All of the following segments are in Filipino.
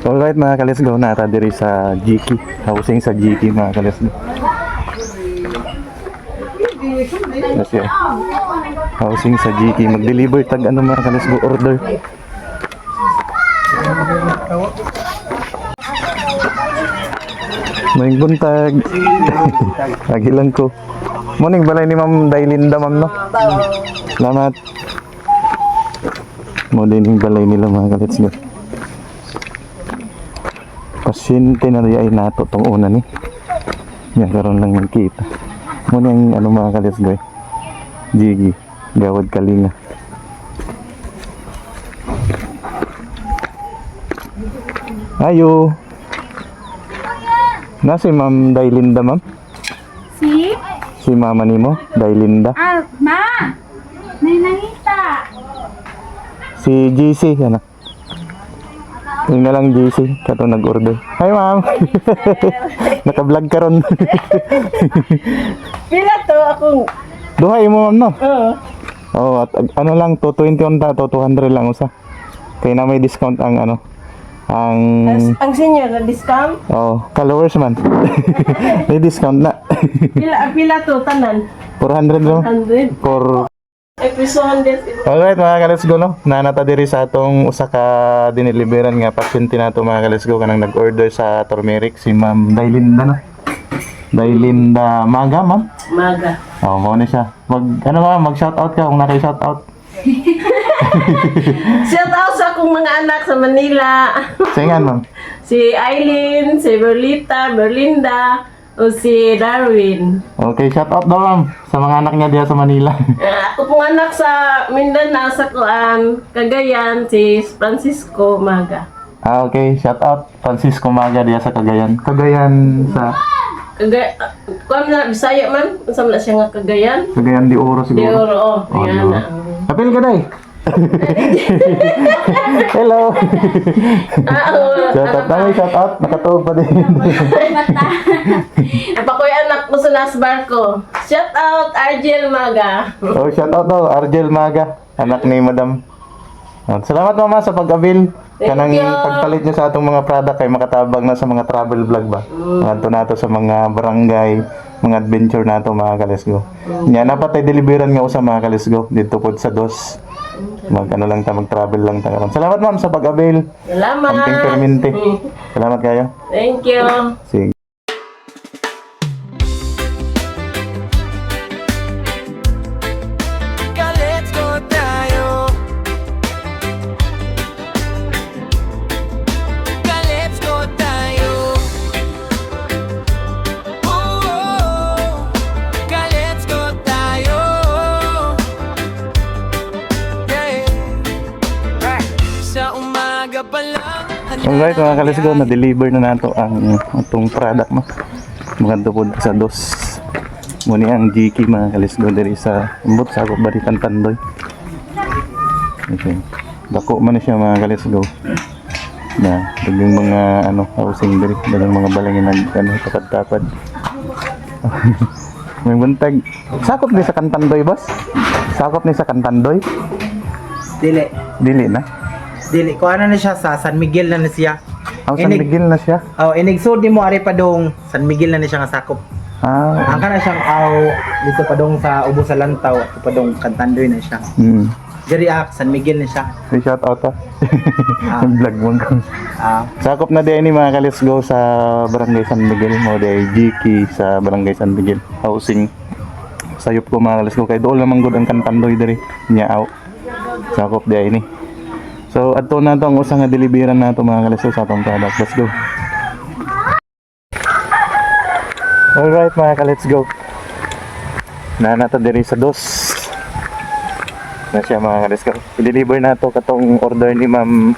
Alright mga kalisgo, nata diri sa GK. Housing sa GK mga kalisgo. Yes, yeah. Housing sa GK. Mag-deliver tag ano mga kalisgo, order. May buntag. Lagi lang ko. Morning balay ni Ma'am Dailinda, ma'am, no? Salamat. Morning balay nila mga kalisgo. Pasyente na rin ay nato tong una ni. Yan, karoon lang magkita. Muna yung ano mga kalisgoy. Jigi. Gawad Kalinga. Ayo. Nasi Ma'am Dailinda, ma'am? Si mama ni mo, Dailinda. Ah, ma! May nangita. Si GC, ano? Yung na lang GC, kato nag-order. Hi ma'am! Naka-vlog ka ron. Pila to akong... Duhay mo ma'am, no? Oo. Oo, at ano lang, 220 to 200 lang usa. Kaya na may discount ang ano, ang... Ang senior na discount? Oh, followers man. May discount na. Pila to, tanan? 400 no? 100. For... Ay, piso 100. Alright mga ka-let's go, no? Nanata diri sa atong usa ka diniliberan nga pasyente nato mga ka-let's go kanang nag-order sa turmeric si Ma'am Dailinda, no? Dailinda Maga, ma'am? Maga. Oh, mo na siya. Ano ma'am, mag-shoutout ka kung naka-shoutout. Shout out sa akong mga anak sa Manila. Singan, ma'am. Si Aileen, si Berlinda, o si Darwin. Okay, shoutout daw ma'am sa mga anak niya diya sa Manila. Ako pong anak sa Mindanao, sa Cagayan, si Francisco Maga. Okay, shoutout Francisco Maga diya sa Cagayan. Cagayan sa Kuan na Bisaya man, unsa man siya nga Cagayan? Cagayan de Oro Di siguro. Oro, Oh, yan di Oro. na. Apil ka day. Hello. Shoutout na, shoutout. Nakatuog pa din. Napakoy anak ko sa Nasbar ko. Shout out Argel Maga. Oh, shoutout daw Argel Maga, anak ni Madam. Oh, salamat mama sa pag-avail. Kanang you. pagpalit niyo sa atong mga product kay makatabang na sa mga travel vlog ba. Ngadto nato sa mga barangay, mga adventure nato mga kalesgo. Nya napatay deliveran nga usa mga kalesgo dito pod sa DOS. Ano lang ta, mag-travel lang ta karon. Salamat ma'am sa pag-avail. Salamat. Amping permente. Salamat kayo. Thank you. Sige. Let's go tayo. Let's go tayo. Let's go tayo. Sa umaga pa lang. Alright mga kalesgo, na-deliver na nato ang atong product no. Mga tupod sa DOS. Muni ang GK mga kalesgo diri sa ambot sa akong barikan Tandoy. Okay. Dako man na siya mga kalesgo. Na dagang mga ano housing diri, dagang mga balay nag ano tapad-tapad. May buntag. Sakop ni sa Kantandoy, boss? Sakop ni sa Kantandoy? Dili. Dili na. Dili ko ano na siya sa San Miguel na siya. Ang San Miguel na siya. Oh, inigsod ni mo ari pa dong San Miguel na siya nga sakop. Ah. Ang kana siyang dito pa dong sa Ubo sa Lantaw, ito pa dong Kantandoy na siya. Diri San Miguel na siya. May shout out ah. Vlog mo ko. Sakop na din ni mga kalesgo sa Barangay San Miguel mo day GK sa Barangay San Miguel housing. Sayop ko mga kalesgo kay dool namang gud ang Kantandoy diri. Nyaaw. Sakop di ini. So adto na to ang usa nga deliveran nato mga kalesgo sa atong product. Let's go. Alright mga ka-let's go. Nanata diri sa DOS. Na siya mga ka-let's go. I-deliver na to katong order ni Ma'am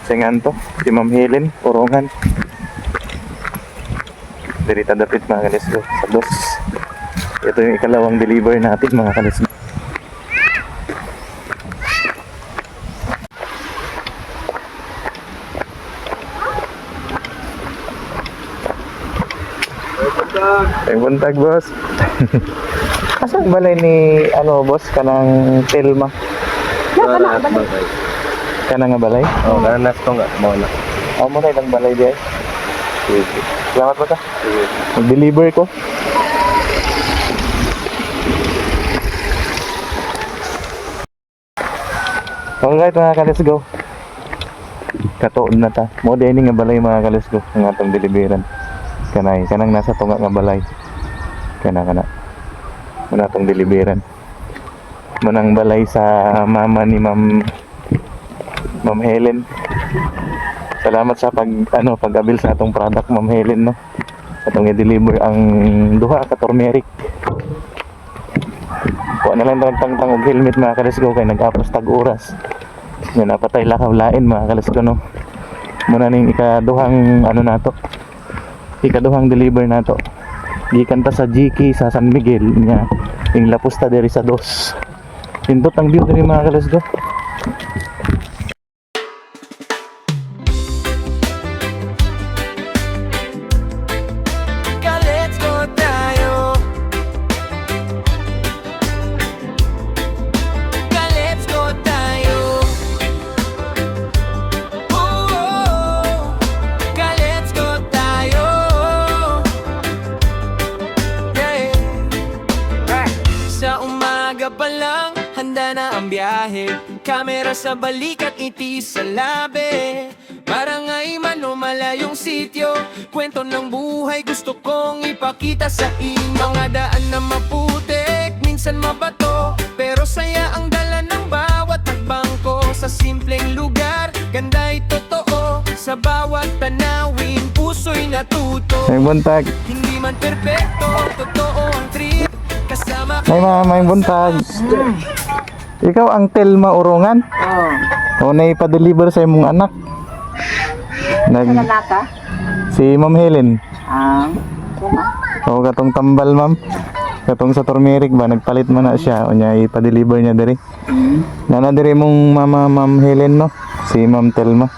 Singan to. Si Ma'am Helen, Orongan. Diri ta dapit mga ka-let's go sa DOS. Ito yung ikalawang deliver natin mga ka-let's go. Ay buntag boss. Kasang balay ni ano boss kanang Telma. Kana nga balay? Oh, ganas ko nga mo na. Ako mo na ilang balay di ay. Sige. Salamat ba ka? Sige. Mag-deliver ko. Alright mga ka-let's go. Katuon na ta. Mo din nga balay mga ka-let's go. Ang atong deliveran. Kanang nasa tunga nga balay. Kana. Muna atong deliveran. Munang balay sa mama ni Ma'am Helen. Salamat sa pag-abil sa atong product Ma'am Helen no. Atong i-deliver ang duha ka turmeric. Kuha na lang tang og helmet mga ka-let's go kay nag-apos tag oras. Nga napatay lakaw lain mga ka-let's go no. Muna ning ikaduhang nato. Ikaduhang deliver nato. Gikan ta sa GK sa San Miguel nya ing La Pusta diri sa Dos. Pindot ang view diri mga ka-let's go. Ka-let's go tayo. Ka-let's go tayo. Oh, ka-let's go tayo. Yeah. Sa umaga pa lang, handa na ang biyahe. Kamera sa balikat, ngiti sa labi. Parang ay malayong sityo. Kwento ng buhay gusto kong ipakita sa inyo. Mga daan na maputik, minsan mabato, pero saya ang dala ng bawat nagbangko. Sa simpleng lugar, ganda'y totoo. Sa bawat tanawin, puso'y natuto. May buntag. Hindi man perpekto, totoo ang trip. Kasama May buntag. Ikaw ang Telma Urungan? Oo. O na ipa-deliver sa imong anak? Naka? Si Ma'am Helen. Kuma. O katong tambal ma'am. Katong sa turmeric ba nagpalit man na siya o niya ipa-deliver niya diri. Nana diri mong Ma'am Helen no. Si Ma'am Telma.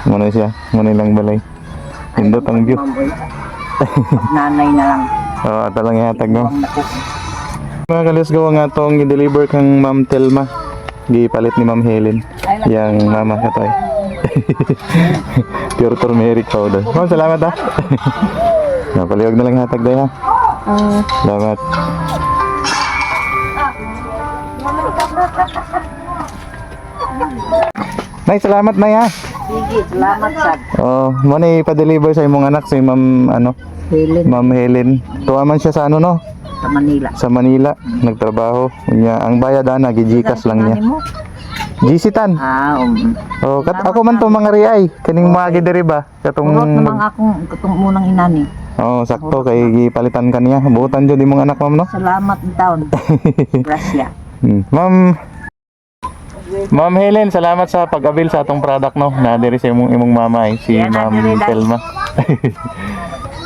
Muna siya, muna lang balay. Hindot ang view. Nanay na lang. O ato lang ihatag no. Ang naku. Mga ka-let's go nga atong i-deliver kang Ma'am Telma. Gipalit ni Ma'am Helen. Yang mama ka tayo. Pure turmeric powder. Oh, salamat ha. Napaliwag na lang hatag tayo ha. Salamat. Nay, salamat Nay ha. Sige, salamat sa Oh, mo na ipa-deliver sa imong anak si Ma'am Helen Ma'am Helen. Tuwa man siya sa no? sa Manila. Sa Manila, nagtrabaho. Niya ang bayad ana gigikas lang niya. Mo? Gisitan. Oh, ako man to mga riay. Kaning mga gidiri ba? Katong Urot namang akong katong munang inani. oh, sakto kay gipalitan kaniya. Buutan jud imong anak ma'am no. Salamat in taon. Grasya. Ma'am Helen, salamat sa pag-abil sa atong product no. Na diri sa imong mama si Yan, Ma'am nadiri, Telma.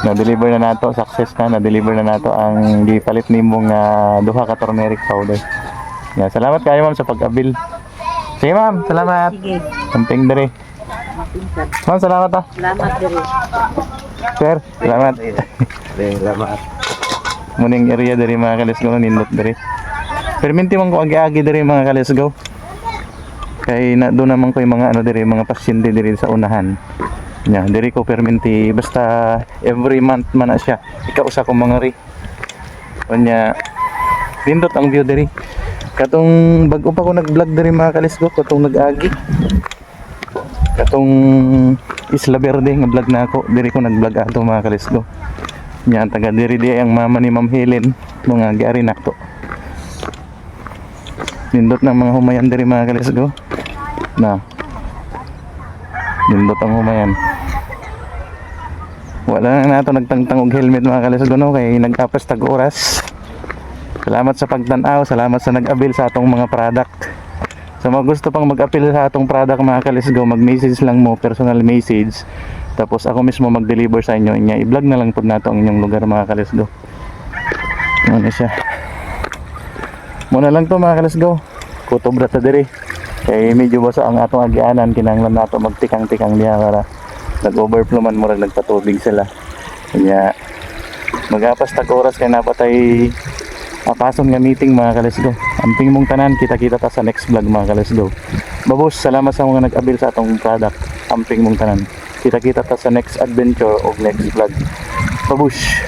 Na-deliver na nato, success na-deliver na nato ang gipalit nimong duha ka turmeric powder. Yeah, salamat kayo ma'am sa pag-abil. Sige ma'am, salamat. Sige. Samping diri. Mapinsan. Ma'am, salamat ha. Salamat diri. Sir, salamat. Salamat. Muning area diri mga ka-let's go nindot diri. Perminti man ko agi-agi diri mga ka-let's go. Kay na do naman ko yung mga diri mga pasyente diri sa unahan. Nya, diri ko perminti basta every month man na siya. Ikaw usa ko mga ri. Unya pindot ang view diri. Katong bag-o pa ko nag-vlog diri mga ka-let's go, katong nag-agi. Katong Isla Verde nga vlog na ako, diri ko nag-vlog ato mga ka-let's go. Nya taga diri di ang mama ni Ma'am Helen, mga giari nakto. Nindot ng mga humayan diri mga ka-let's go. Na. Nindot ang humayan. Wala na nato nagtangtang og helmet mga ka-let's go no kay nag-apos tag oras. Salamat sa pagtan-aw, salamat sa nag-abil sa atong mga product. Sa mga gusto pang mag-apil sa atong product mga ka-let's go, mag-message lang mo, personal message. Tapos ako mismo mag-deliver sa inyo. Inya i-vlog na lang po nato ang inyong lugar mga ka-let's go. Ano siya? Muna lang to mga ka-let's go. Kutobra ta diri. Kay medyo basa ang atong agianan, kinahanglan nato magtikang-tikang diha para nag-overflow man murag nagpatubig sila. Kanya magapas tag oras kay napatay Akason nga meeting mga ka-let's go. Amping mong tanan, kita-kita ta sa next vlog mga ka-let's go. Babos, salamat sa mga nag-abil sa atong product. Amping mong tanan. Kita-kita ta sa next adventure o next vlog. Babush!